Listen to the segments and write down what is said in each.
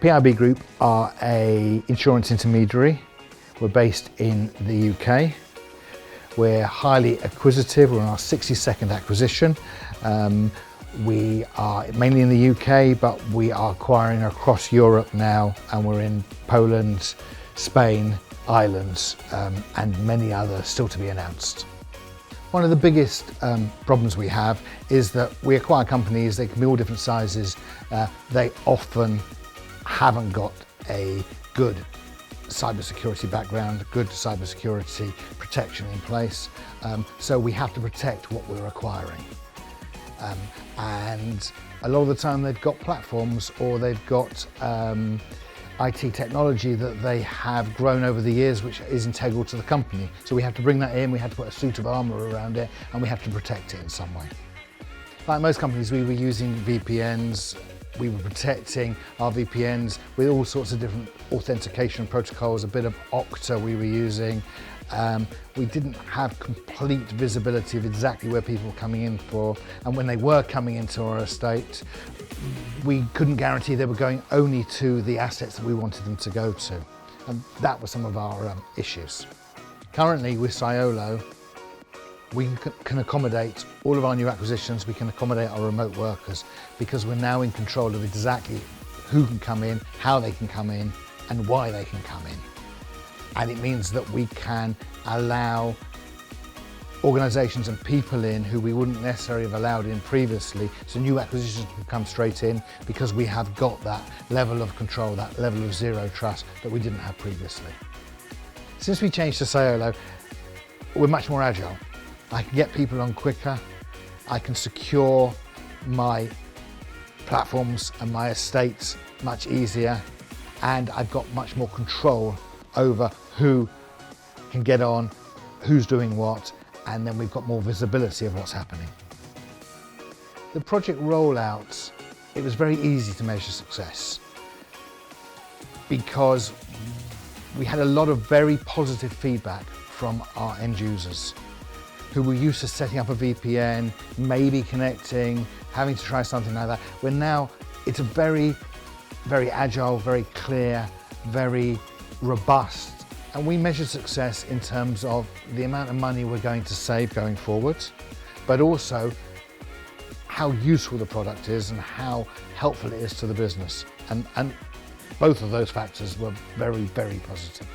PIB Group are an insurance intermediary. We're based in the UK. We're highly acquisitive. We're on our 62nd acquisition. We are mainly in the UK, but we are acquiring across Europe now, and we're in Poland, Spain, Ireland, and many others still to be announced. One of the biggest problems we have is that we acquire companies, they can be all different sizes, they often haven't got a good cybersecurity background, good cybersecurity protection in place, so we have to protect what we're acquiring. And a lot of the time they've got platforms or they've got IT technology that they have grown over the years, which is integral to the company. So we have to bring that in, we have to put a suit of armour around it, and we have to protect it in some way. Like most companies, we were using VPNs. We were protecting our VPNs with all sorts of different authentication protocols, a bit of Okta we were using. We didn't have complete visibility of exactly where people were coming in for, and when they were coming into our estate, we couldn't guarantee they were going only to the assets that we wanted them to go to. And that was some of our issues. Currently with Cyolo, we can accommodate all of our new acquisitions, we can accommodate our remote workers, because we're now in control of exactly who can come in, how they can come in, and why they can come in. And it means that we can allow organisations and people in who we wouldn't necessarily have allowed in previously, so new acquisitions can come straight in because we have got that level of control, that level of zero trust that we didn't have previously. Since we changed to Cyolo, we're much more agile. I can get people on quicker, I can secure my platforms and my estates much easier, and I've got much more control over who can get on, who's doing what, and then we've got more visibility of what's happening. The project rollout, it was very easy to measure success because we had a lot of very positive feedback from our end users who were used to setting up a VPN, maybe connecting, having to try something like that. Where now it's a very, very agile, very clear, very robust, and we measure success in terms of the amount of money we're going to save going forward, but also how useful the product is and how helpful it is to the business. And both of those factors were very, very positive.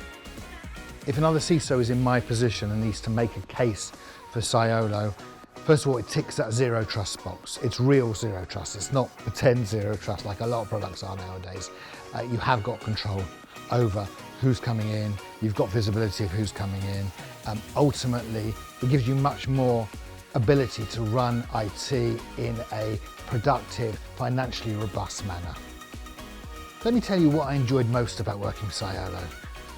If another CISO is in my position and needs to make a case for Cyolo, first of all, it ticks that zero trust box. It's real zero trust. It's not pretend zero trust like a lot of products are nowadays. You have got control over who's coming in. You've got visibility of who's coming in. Ultimately, it gives you much more ability to run IT in a productive, financially robust manner. Let me tell you what I enjoyed most about working with Cyolo.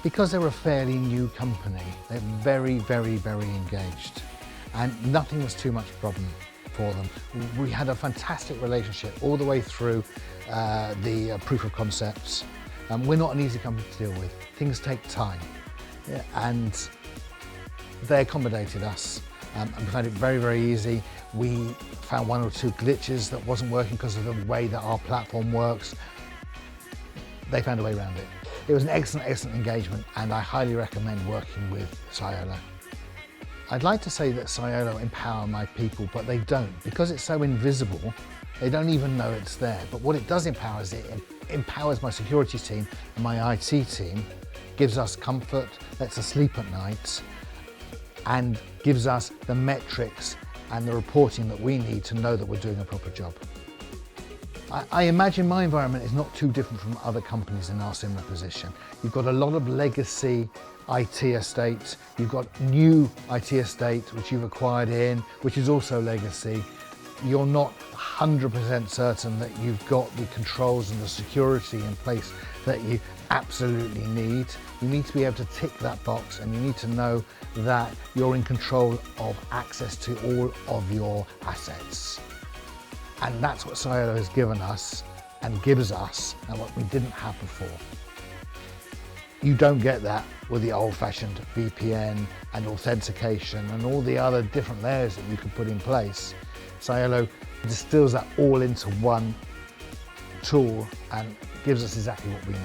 Because they're a fairly new company, they're very, very, very engaged. And nothing was too much problem for them. We had a fantastic relationship all the way through the proof of concepts. We're not an easy company to deal with. Things take time. Yeah, and they accommodated us and we found it very, very easy. We found one or two glitches that wasn't working because of the way that our platform works. They found a way around it. It was an excellent, excellent engagement, and I highly recommend working with Cyolo. I'd like to say that Cyolo empower my people, but they don't. Because it's so invisible, they don't even know it's there. But what it does empower is it empowers my security team and my IT team, gives us comfort, lets us sleep at night, and gives us the metrics and the reporting that we need to know that we're doing a proper job. I imagine my environment is not too different from other companies in our similar position. You've got a lot of legacy IT estates, you've got new IT estate which you've acquired in, which is also legacy. You're not 100% certain that you've got the controls and the security in place that you absolutely need. You need to be able to tick that box, and you need to know that you're in control of access to all of your assets. And that's what Cyolo has given us and gives us, and what we didn't have before. You don't get that with the old-fashioned VPN and authentication and all the other different layers that you can put in place. Cyolo distills that all into one tool and gives us exactly what we need.